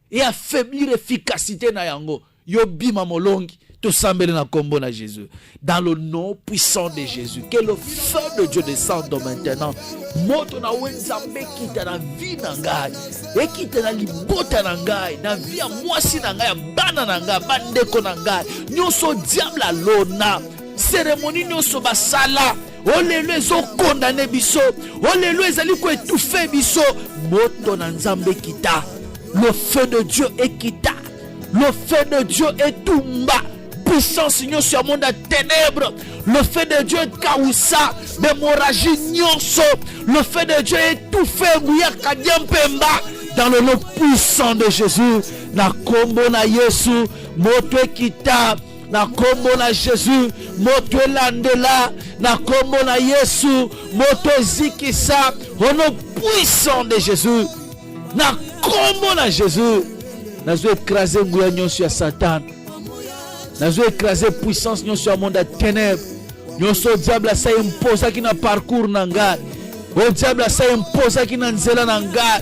et affaiblir efficacité na yango. Yo bima molongi. Tout semble na combo na Jésus. Dans le nom puissant de Jésus. Que le feu de Dieu descende maintenant. Moto na wenzambe kita na vie na ngai. E kita na libota na ngai. Na vie ya mwasi na ngai. Bana na ngai. Bandeko na ngai. Nyonso diable alona. Cérémonie nyonso basala. Olelo ezo condamné biso. Olelo ezali ko étouffer biso. Moto na nzambe kita. Le feu de Dieu est kita. Le feu de Dieu est tumba. Puissance sur le monde de ténèbres. Le feu de Dieu est kaoussa. L'hémorragie nyonso. Le feu de Dieu est étouffé. Dans le nom puissant de Jésus. Na kombo na Yesu. Moto kita. Na kombo na Jésus. Moto landela. Na kombo na Yesu. Moto zikisa. Au nom puissant de Jésus. Na kombo na Jésus. Nous avons écrasé le sur Satan. Nous avons écrasé puissance sur le monde de ténèbres. Nous avons diable ça impose qui na parcours nanga. O diable ça impose qui na nzela nanga.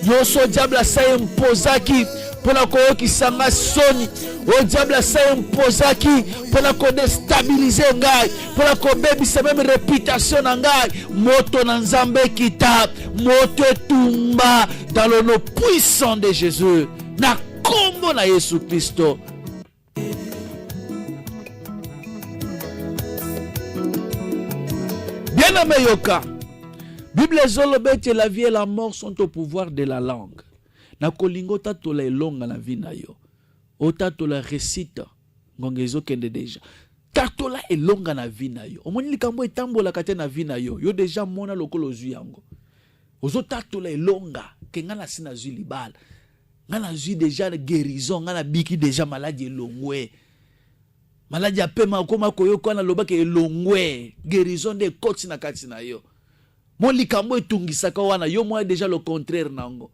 Nous avons diable ça impose qui pour la qui sanga soni. O diable ça impose qui pour la déstabiliser ngai. Pour la baby c'est même réputation nanga. Moto na nzambe kita. Moto tumba dans le nom puissant de Jésus. Na kombo na Yesu Christo. Bien aimé yoka. Bible zolobete la vie et la mort sont au pouvoir de la langue. Na kolingo tatola elonga na vie na yo. O tatola récite ngongezo kende deja. Tatola elonga na vie na yo. Omoni likambo etambola kate na vie na yo. Yo deja mona lokolo zui yango. Ozo tatola elonga kenga na sina zui libala. Ngana zui déjà guérison, ngana biki déjà maladie longwe. Maladie a pema koma koyo kwa na loba ke longwe. Guérison de koti na kati na yo. Mon likambo etungisaka wana yo moi déjà le contraire nango.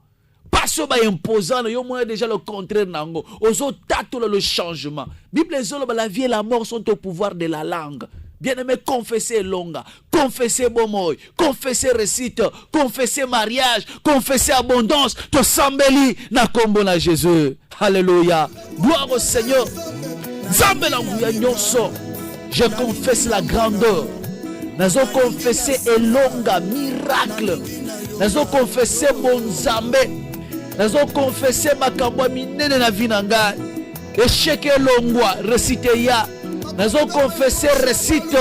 Passo ba imposant yo moi déjà le contraire nango. Ozo tatola le changement. Bible zolo ba la vie et la mort sont au pouvoir de la langue. Bien-aimé, confessez longa, confessez bomoy, confessez récite, confessez mariage, confessez abondance, to sambeli na kombo na Jésus. Alléluia. Gloire au Seigneur. Nzambe na nguya nyonso. Je confesse la grandeur. Nazo confessé elonga miracle. Nazo confessé mon Nzambe. Nazo confessé makambo minene na vie na ngai. Échec elongwa récite ya. Nazo confessé récite.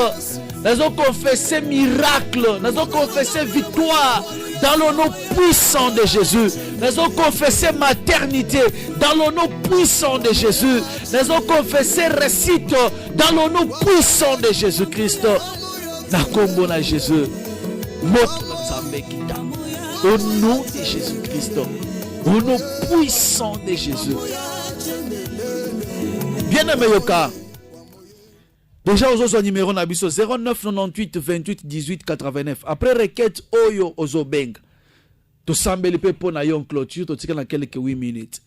Nazo confessé miracle. Nazo confessé victoire dans le nom puissant de Jésus. Nazo confessé maternité dans le nom puissant de Jésus. Nazo confessé récite dans le nom puissant de Jésus-Christ. Na kombo na Jésus. Notre Nzambe kita. Au nom de Jésus-Christ. Au nom puissant de Jésus. Bien-aimé Yoka. Déjà aux autres numéros nabiso 09 98 28 18 89. Après requête oyo ozobeng. To sambeli pe pona yon clôture to tika na quelques 8 minutes.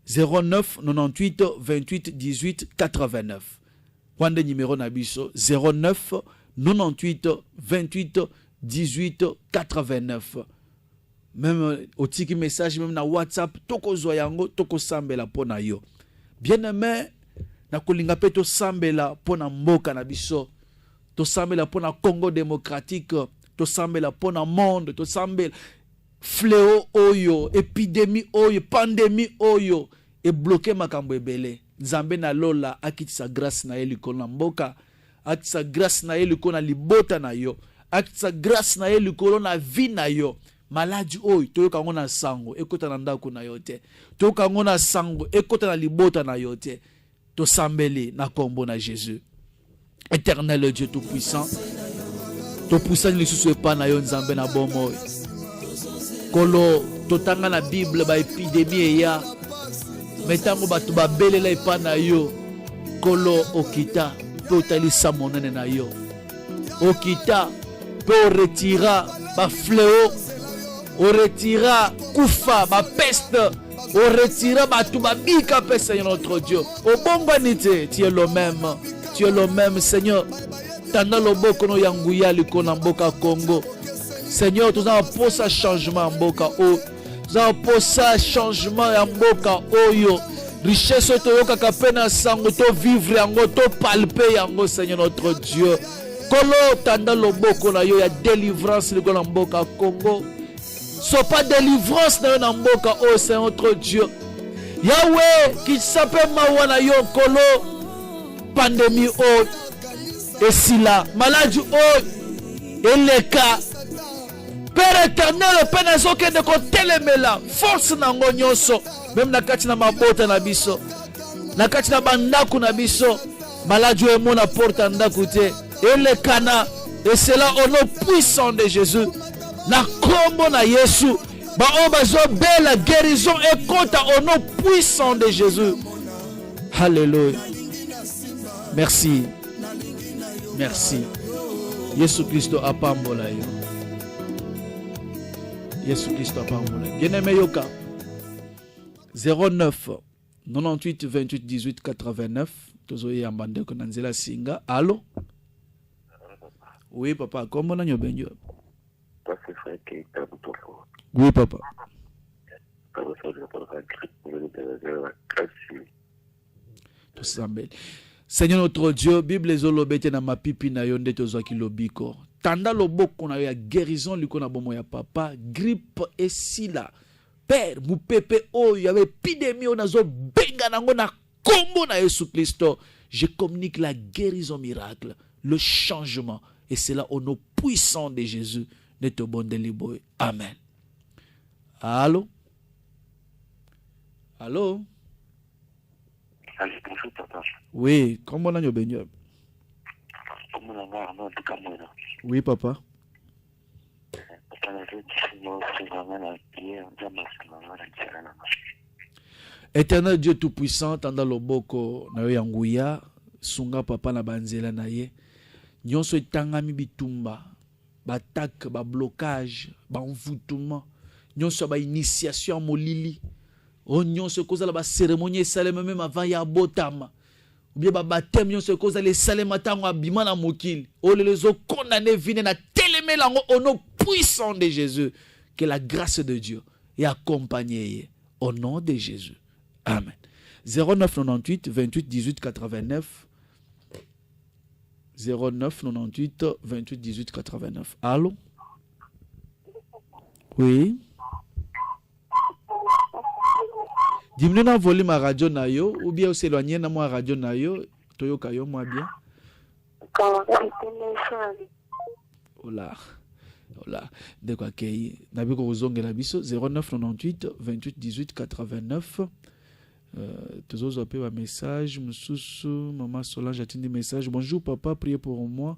09 98 28 18 89. Wande numéro nabiso 09 98 28 18 89. Même au tiki message même na WhatsApp toko zoyango toko sambela pona yo. Bien-aimé na kolinga pe to sambela pona mboka na biso, to sambela pona Congo démocratique, to sambela pona monde, to sambela fléau oyo, épidémie oyo, pandémie oyo et bloqué makambo ebele. Nzambe na lola akitisa grâce na ye likolo na mboka, akitisa grâce na ye likolo na libota na yo, akitisa grâce na ye likolo na vie na yo. Maladi oyo toyoka ngo na sango ekota na ndako na yo te, toyoka ngo na sango ekota na libota na yo te. To sambeli na kombo na Jésus. Éternel Dieu tout puissant. To puissant ni susu pa na yo nzambe na bomo. Kolo totanga na Bible ba épidémie ya. Metango batu ba belela pa na yo. Kolo okita pe otalisa monene na yo. Okita pe retira ba fléau. O retira kufa ba peste. On retire Batouba Bika, Seigneur notre Dieu. Au bon banité, tu es le même. Tu es le même, Seigneur. Tanda loboko no yanguya likona mboka Congo. Seigneur, tu as posé changement en mboka o. Tu as posé changement en mboka oyo. Richesse to yoka kapena sango to vivre yango to palper yango, Seigneur notre Dieu. Kolo tanda loboko na yo ya délivrance likona mboka Congo. Soit pas délivrance dans un mboka oh c'est notre Dieu. Yahweh qui s'appelle Mawana yon kolo pandémie oh et si là maladie oh et les cas Père éternel penazo ke de ko telemela force nango nyonso même na kati na mabota na biso na kati na bandaku na biso maladie oh mona porte ndaku te et les kana et cela au nom puissant de Jésus. Na kombo na Yesu ba obazo belle guérison et compte au nom puissant de Jésus. Alléluia. Merci. Merci. Yesu Christo apambola yo. Yesu Christo apambola. Bien-aimé yoka. 09 98 28 18 89. Tozo yambande ko nanzela singa. Allô? Oui papa, comment na nyobenjo? Oui, papa. Seigneur notre Dieu, Bible ezolobete na mapipi na yo nde tozwaki lobiko. Tanda loboko na yo ya guérison liko na bomo ya papa, grippe esila. Père, mupepe oyo ya épidémie o nazo benga nango na kombo na Yesu Christo. Je communique la guérison miracle, le changement et c'est là au nom puissant de Jésus. Neto bonde liboy. Amen. Allô? Allô? Bonjour, papa. Oui, comment on a eu beignet? Oui, papa. Éternel Dieu Tout-Puissant, tanda loboko na yo yanguya, sunga papa na banzela na ye. Nyonso etangami bitumba. Batak, ba blocage, ba envoûtement, nyonso ba initiation molili. Oh nyonso kozala ba cérémonie salé même avant ya botama. ou bien baptême nyonso cause les salema tango abima na mokili o les o condamné vine na télémé lango au nom puissant de Jésus, que la grâce de Dieu est accompagnée au nom de Jésus. Amen. 09 98 28 18 89 09 98 28 18 89. Allô? Oui. Diminue na volume à radio na yo ou bien s'éloigner na moi radio na yo toyoka yo moi bien. Ola. Ola. De quoi kei na biko kozongela biso 09 98 28 18 89. Toujours appelé un message. Moussoussou, maman Solange a des message. Bonjour papa, priez pour moi.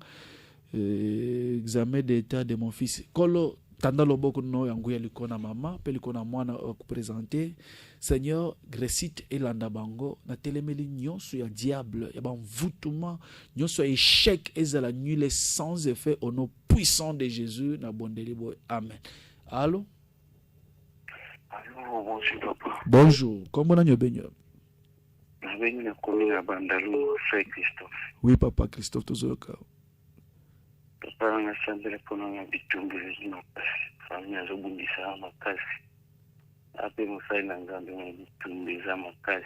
Examen d'état de mon fils. Kolo tanda loboko no yanguya likona mama, pe likona mwana présenter. Seigneur, récite elanda bango na telemeli nyonso ya diable, ya ban voutuma, nyonso échec ezala nul sans effet au nom puissant de Jésus na bondeli boy. Amen. Allô? Allô, bonjour papa. Bonjour, comment on benyo? Nabeni na komi na Bandalou, frère Christophe. Oui papa Christophe tozoka. Papa na sambele pona na bitumbu zima kasi. Famille azobundisa makasi. Ape musai na ngambe na bitumbu za makasi.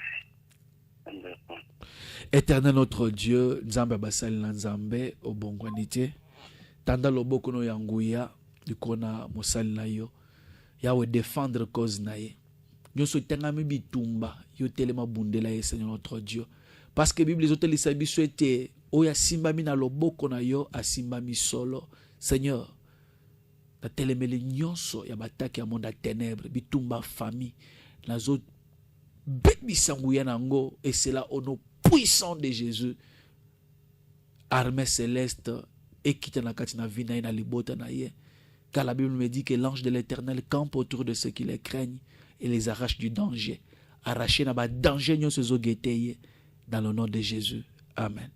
Éternel notre Dieu, Nzambe basali na Nzambe obongwanite. Tanda loboko no yanguya likona mosali na yo. Yawe défendre cause naye. Nyonso tengami bitumba yo telema bundela ye Seigneur notre Dieu. Parce que Bible zote lisabi souhaité oya simbami na loboko na yo asimbami solo. Seigneur, ta telemeli nyonso ya bataki ya monde ténèbres bitumba famille nazo bebisanguya nango et c'est là au nom puissant de Jésus. Armée céleste ekita na kati na vina na libota na ye. Car la Bible me dit que l'ange de l'Éternel campe autour de ceux qui les craignent et les arrache du danger. Arracher na ba danger nyon se zo geteye dans le nom de Jésus. Amen.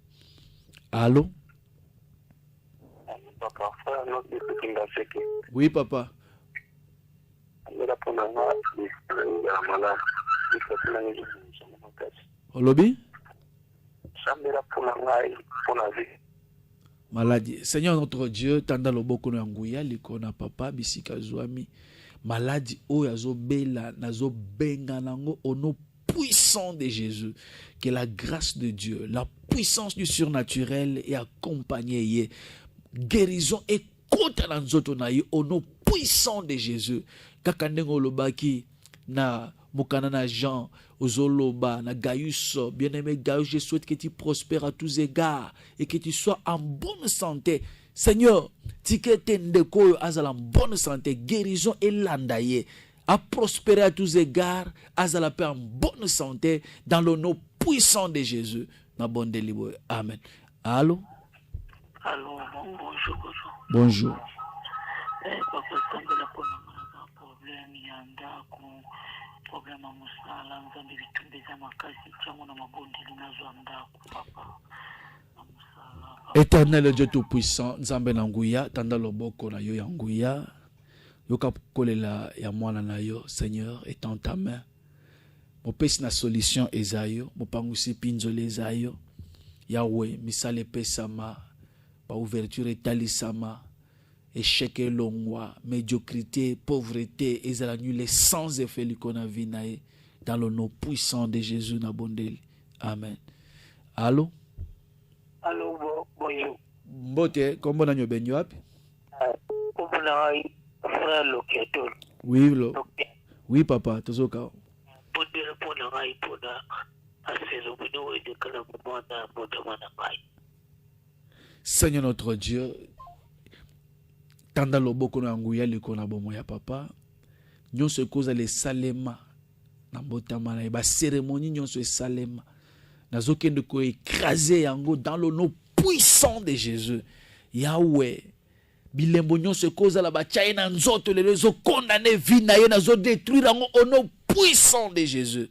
Allô? Oui, papa. Olobi? Maladie. Seigneur notre Dieu, tanda loboko no yanguya likona papa bisika zwami. Maladie o yazo bela nazo benga nango au nom puissant de Jésus. Que la grâce de Dieu, la puissance du surnaturel est accompagnée. Guérison et kota na nzoto na ye au nom puissant de Jésus. Kaka ndengo lobaki na Mokana na Jean, Ozoloba, na Gaius, bien-aimé Gaius, je souhaite que tu prospères à tous égards et que tu sois en bonne santé. Seigneur, tikete ndeko azala en bonne santé, guérison et landaye, à prospérer à tous égards, azala paix en bonne santé, dans le nom puissant de Jésus. Na bonne délibre. Amen. Allô? Allô, bonjour. Bonjour. Papa, sambela pona na problème yanda ko problème musala nzambe bitumbeza makasi tyango na mabondeli nazo ndako papa. Éternel Dieu tout-puissant, Nzambe na nguya, tanda loboko na yo ya nguya, yoka kolela ya mwana na yo, Seigneur, est en ta main. Mo pesi na solution ezayo, mo pangusi pinzole ezayo, Yahweh, misale pesama, pa ouverture etalisama, échec et longwa, médiocrité, pauvreté, ezala nul sans effet likona vinae, dans le nom puissant de Jésus na bondeli. Amen. Allô? Allô, bonjour. Mbote, kombo na nyobenyo api? Frère Loketo. Oui, oui, papa, tozoka. Seigneur notre Dieu, tanda loboko na nguya likona bomo ya papa, nyonso koza le salema na mbotama na ba cérémonie nyonso salema. Nazokende ko écraser yango dans le nom puissant de Jésus. Yahweh, bilembo nyonso koza la ba tchaye na nzoto le zo condamner vie na ye nazo détruire yango au nom puissant de Jésus.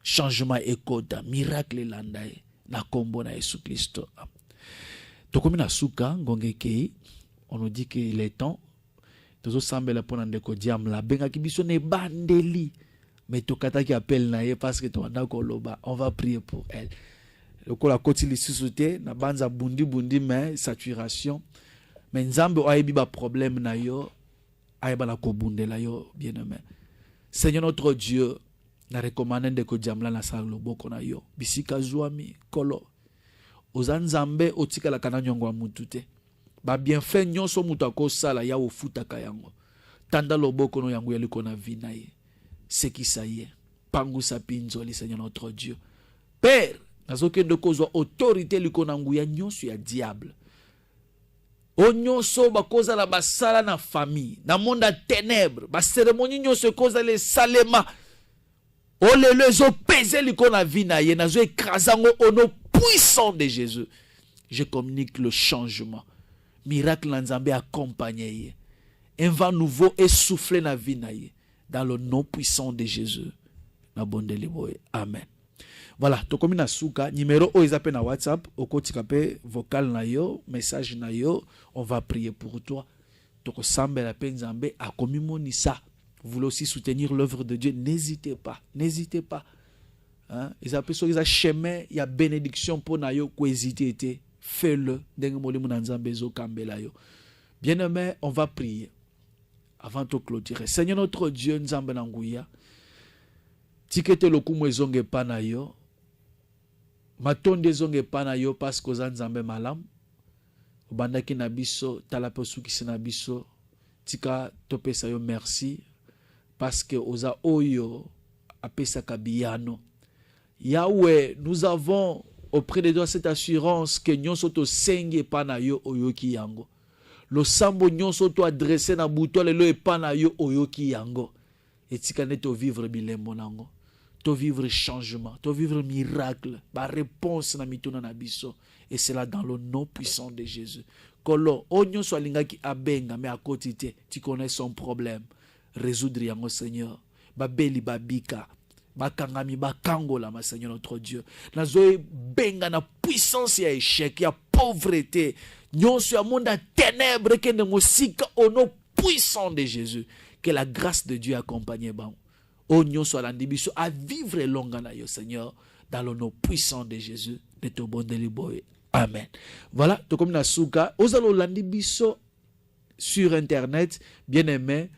Changement ekota, miracle landaye na kombo na Yesu Kristo. Tokomi na suka ngongekei, on nous dit qu'il est temps. Tozo sambela pona ndeko diam la benga kibiso ne bandeli. Mais tokata qui appelle na ye parce que ton anda koloba, on va prier pour elle. lokola koti lisusu te na banza bundi mais saturation mais nzambe ayebi ba problème na yo ayeba la kobundela yo bien-aimé. Seigneur notre Dieu, na recommande de ko diamla na sa loboko na yo bisika zwami kolo ozanzambe otika la kana nyongo wa mutu te ba bienfait nyonso mutu akosala ya ofutaka yango tanda loboko no yango yaliko na vie na ye sekisa ye pangusa pinzoli Seigneur notre Dieu. Père nazokende kozwa autorité liko na nguya nyonso ya diable nyonso bakoza la basala na famille na monde à ténèbres ba cérémonie nyonso koza le salema lelo ezopese liko na vie na ye nazo écrasango au nom puissant de Jésus. Je communique le changement. Miracle na Nzambe accompagné ye. Un vent nouveau est soufflé na vie na ye dans le nom puissant de Jésus. Na bondeli boy. Amen. Voilà, tokomi na suka numéro o ezape na WhatsApp okotika pe vocal na yo, message na yo, on va prier pour toi. Toko sambela pe Nzambe akomi monisa. Vous voulez aussi soutenir l'œuvre de Dieu, n'hésitez pas. N'hésitez pas. Hein? Ils appellent ça un chemin, il y a bénédiction pour nayo ko hésiter. Fais-le. Bien-aimé, on va prier avant de clôturer. Seigneur notre Dieu, Nzambe Nanguya, tikete lokumu ezonge pa na yo, matonde ezonge pa na yo parce que Nzambe malam, obandaki na biso, talape sukisi na biso, tika topesa yo merci, parce que oza oyo apesa kabiyano. Yahweh, nous avons auprès de toi cette assurance que nyonso to senge pa na yo oyoki yango. Lo sambo nyonso to adressé na buto lelo e pa na yo oyoki yango. Et tikane to vivre bilembo nango. To vivre changement, to vivre miracle, ba réponse na mituna na biso. Et c'est là dans le nom puissant de Jésus. Kolo, onyo so alinga ki abenga mais à côté tu connais son problème. Résoudre yango Seigneur. Ba beli ba bika. Bakangami bakangola ma Seigneur notre Dieu. Nazoe benga na puissance ya échec, ya pauvreté. Nyonso ya monde à ténèbres que ne mosika au nom puissant de Jésus. Que la grâce de Dieu accompagne ba. O nyonso alandibiso à vivre longa na yo Seigneur dans le nom puissant de Jésus. De to bondeli boy. Amen. Voilà, to comme na suka, ozalo landibiso sur internet, bien-aimé.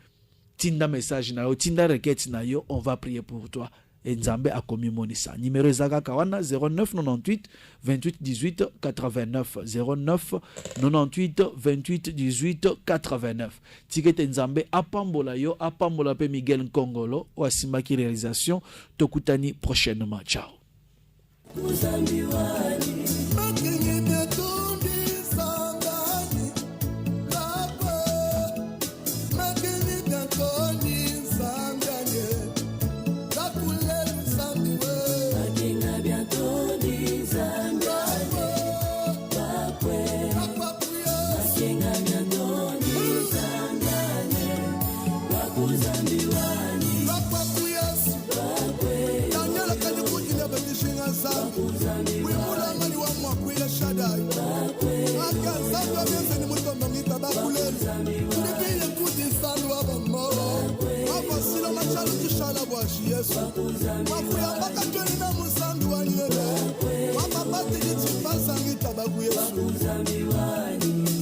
Tinda message na yo, tinda requête na yo, on va prier pour toi. Et Nzambe a commis monisa. Numéro Zaga Kawana 09 98 28 18 89 09 98 28 18 89. Ticket Nzambe apambola yo, apambola pe Miguel Nkongolo, ou asimaki réalisation, tokutani prochainement. Ciao.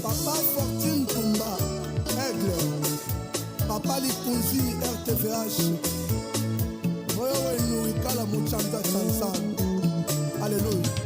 Papa Fortune Tumba, Aigle, Papa Lipunzi RTVH, Voyo Nous Kala Muchanta Sansan. Alléluia.